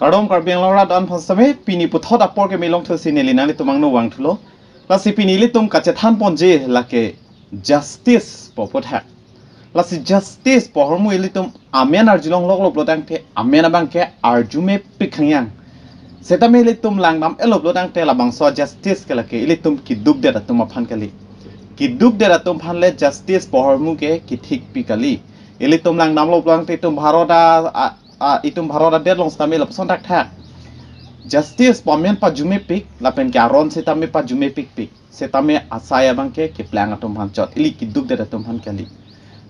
Kardom karbiang lora dan pasame pini puthot apor ke milong thosi nelina ni tumang no wang thulo lasi pini li tum kacethan ponje lake justice popot hak lasi justice pohormu ili tum amen arjulong lok lok lodang te amen abang ke arjume pikhanyang setame ili tum langnam elop lodang te labang so justice ke lake ili tum kiduk de tum aphan kali kiduk de tum phan le justice pohormu ke kithik pikali ili tum langnam lok lodang te tum bharoda itum bharoda de long stame lop son tak thak justice pamen pa jume pik lapen ke aron setame pa jume pik setame asaya bangke ke plang atum hanchot ili kiduk de tum han kali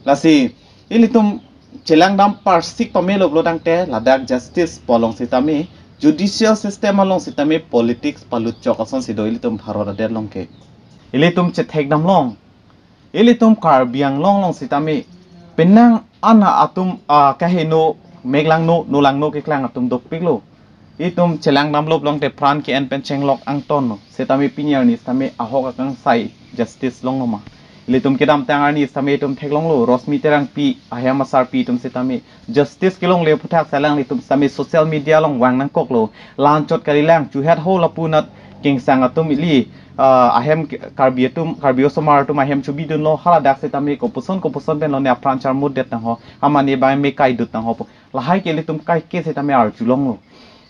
lasi ili tum chelang dam parsik pamelo blodang te ladak justice polong sitame judicial system along sitame politics palut chokason sido ili tum bharora der long ke ili tum chethek dam long ili tum karbiang long sitame penang ana atum kahino meglang no lang no ke klang atum dok piklo itum chelang dam lob long te pran ke en pen chenglok angton no sitame pinyar ni sitame ahok akang sai justice long no ma litum kedam tangar ni same tum theklong lo rosmi terang pi ahya masar pi tum setame justice kilong le phuthak salang litum same social media long wang nang kok lo lanchot karilang chuhat ho lapunat king sang atum ili ahem karbio somar tum ahem chubi dun lo hala dak setame ko puson ben lo ne apranchar mud det nang ho amani ba me kai dut nang ho la hai ke litum kai ke setame ar chulong lo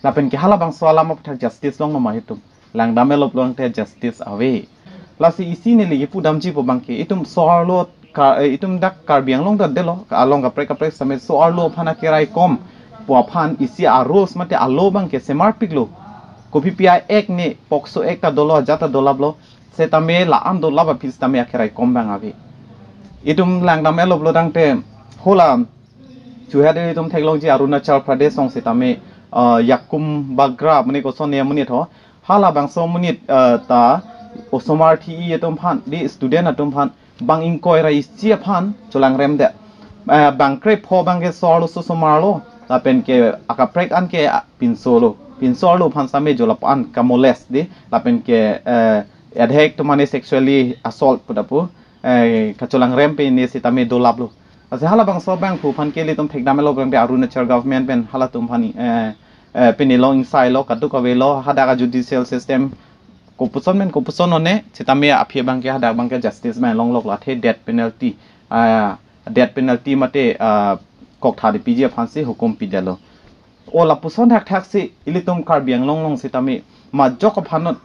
lapen ke hala bang swala ma phuthak justice long no ma hitum lang damelop long te justice awe lasi isi ni lagi pudam ji po bangke itum soarlo itum dak karbiang long dat delo along kapre same soarlo phana kerai kom po phan isi aros mate alo bangke semar piklo kopi pi ek ne pokso ek ta dolo jata dolablo setame la am dolaba pis tame kerai kom bang ave itum lang dam elo blo dang te hola chuhade itum theklong ji arunachal pradesh song setame yakum bagra mani ko sonne mani tho hala bang so mani ta osomar thi etom phan di student atom phan bang inkoi rai chi phan cholang rem de bang kre pho bang ke solo so somarlo la pen ke akaprek an ke pin solo phan same jolap an kamoles di la pen ke adhek to mane sexually assault pudapu ka cholang rem pe ni sitame dolablo ase hala bang so bang phu phan ke li tom thek damelo bang de arunachal government pen hala tum phani penilong sai lo kadu ka velo hada ka judicial system kopuson one sitame aphe bangke hadak bangke justice man long lok la the death penalty mate kok thadi pije phansi hukum pidalo ola puson thak si ilitum karbiang long sitame ma jok phanot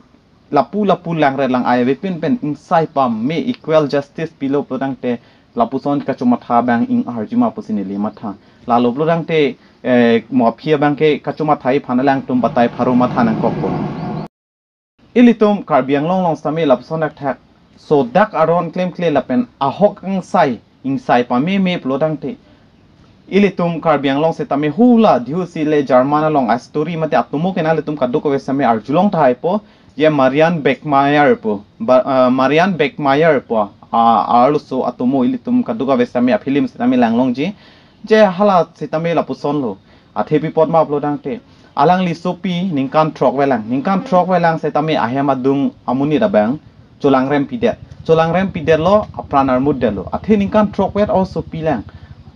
lapu lang re lang ai pin pen insai pam me equal justice pilo produng te lapuson ka chuma tha bang ing arjuma pusinili matha la lo produng te mo phia bangke ka chuma thai phanalang tum batai pharu matha nang kokko ilitum karbiang long same lapson thak so dak aron claim lapen ahok ang sai insai pa me plodang te ilitum karbiang long setame hula dhiu si le germana long a story mate atumo kenal tum kaduk ko same arjulong thai po ye marian beckmeyer po also atumo ilitum kaduk ko same film setame langlong ji je hala setame lapuson lo athepi pot ma plodang te alang li sopi ningkan trok welang setame ahema dung amuni dabang cholang rem pidet lo apranar muddelo athe ningkan trok wet also pilang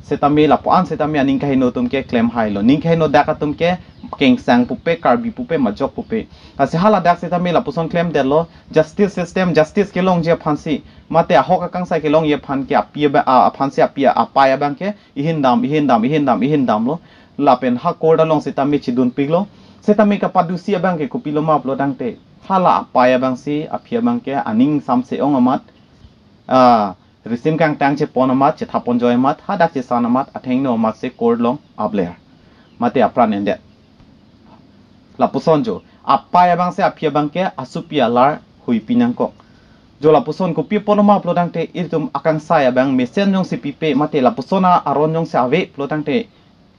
setame lapuan setame aning kahino tumke claim hailo ning kahino daka tumke kengsang pupe karbi pupe majok pupe ase hala dak setame lapuson claim delo justice system justice kelong je phansi mate ahoka kangsa kelong ye phan ke apia phansi apia apaya bangke ihin dam lo lapen ha korda long setame chidun piglo setame ka padusi abang ke kupilo ma uplo dangte hala apaya bang si apia bang ke aning samse ong amat resim kang tang che pon amat che thapon joy amat ha dak che san amat atheng no amat se kord long abler mate apran ende lapuson jo apaya bang se apia bang ke asupia lar hui pinang kok jo lapuson ko pi pon ma uplo dangte itum akang saya bang mesen jong si pipe mate lapusona aron jong se ave uplo dangte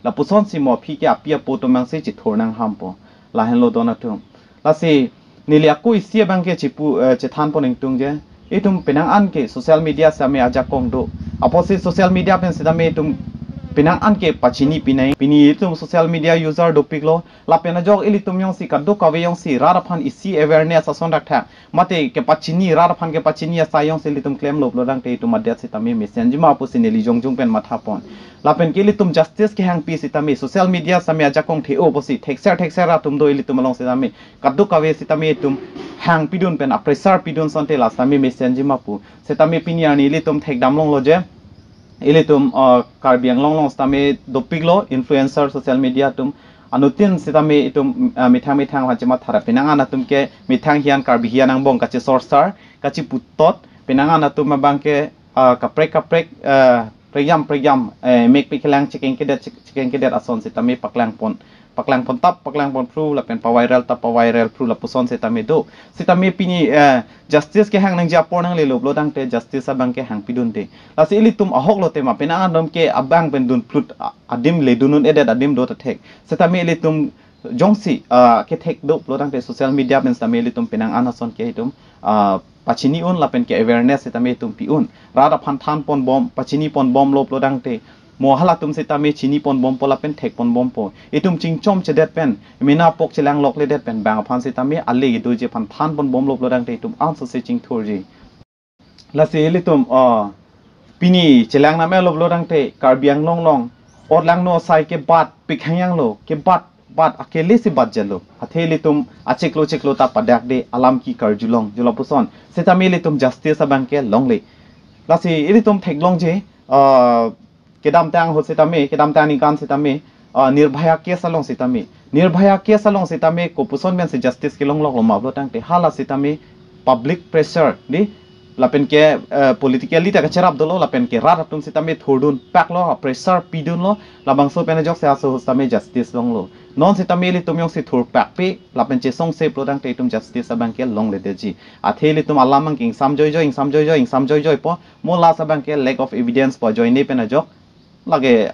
lapuson si mo phi ke apia poto mang se chi thornang hampo la hen lo dona tum la si nilia ko isia bang ke chipu che than poning tung je etum penang an ke social media same aja kong do aposi social media pen sedame tum pinang an ke pachini pinai pini tum social media user dopik lo la pena jog ili tum yong si kaddu kawe yong si rara phan isi awareness ason rak tha mate ke pachini rara phan ke pachini asa yong si li tum claim lo dang te tum adet si tami message ma pu sineli jong jong pen matha pon la pen ke li tum justice ke hang pi si tami social media samya jakong the o bosi thekser ra tum do ili tum long si tami kaddu kawe si tami tum hang pidun pen apressar pidun sonte la sami message ma pu se tami pinyani li tum thek dam long lo je ili tum karbiang long stame dopiglo influencer social media tum anutin sitame itum mithang hachema thara pinanga na tum ke mithang hian karbi hian ang bong kachi sorsar kachi putot pinanga na tum bangke kaprek preyam mek piklang chicken kedet ason sitame paklang pon tap paklang pon pru la pen pa viral pru la puson sitame do sitame pini justice ke hang nang japor nang le loblo dang te justice abang ke hang pidun te la si ili tum ahok lo te ma pena andom ke abang pen dun plut adim le dunun edet adim do ta thek sitame ili tum jongsi ke thek do lo dang te social media pen sitame ili tum penang anason ke hitum pachini un la pen ke awareness sitame tum pi un rada phan than pon bom pachini pon bom lo dang te mohala tum sitame chini pon bom pola pen thek pon bom po itum chingchom chedet pen mina pok chelang lok le det pen bang phan sitame alle du je phan than pon bom lo dang te tum answer se ching thorji la se li tum pini chelang na me lo dang te karbiang long or lang no sai ke bat pikhayang lo ke bat akele si bat jalo hatheli tum acheklo ta padak de alam ki karjulong julapuson sitame li tum justice abang ke long le la se ili tum thek long je kedam tang ho sitame kedam tang ni kan sitame nirbhaya case along sitame ko puson men se justice ke long lo ma blo tang te hala sitame public pressure di lapen ke politically ta cherap dolo lapen ke rat tum sitame thodun pak lo pressure pidun lo labang so pen jok se aso sitame justice long lo non sitame li tum yong si thur pak pe lapen che song se pro dang te tum justice abang ke long le de ji atheli tum alamang king sam joy po mo la sabang ke lack of evidence po join ne pen jok lage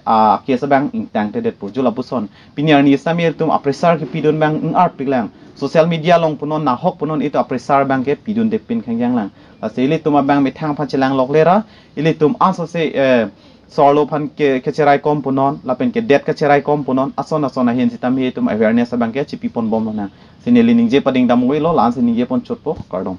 case bang intang te det pu jula puson pinyar ni samir tum apressar ke pidun bang art piklang social media long punon na hok punon itu apressar bang ke pidun de pin khangyang lang asili tum bang mi thang phachilang lok lera ili tum anso se sorlo phan ke cherai kom punon lapen ke det ke cherai kom punon asona hin sitam hi tum awareness bang ke chipi pon bom na sineli ningje pading damoi lo lan sininge pon chotpo kardom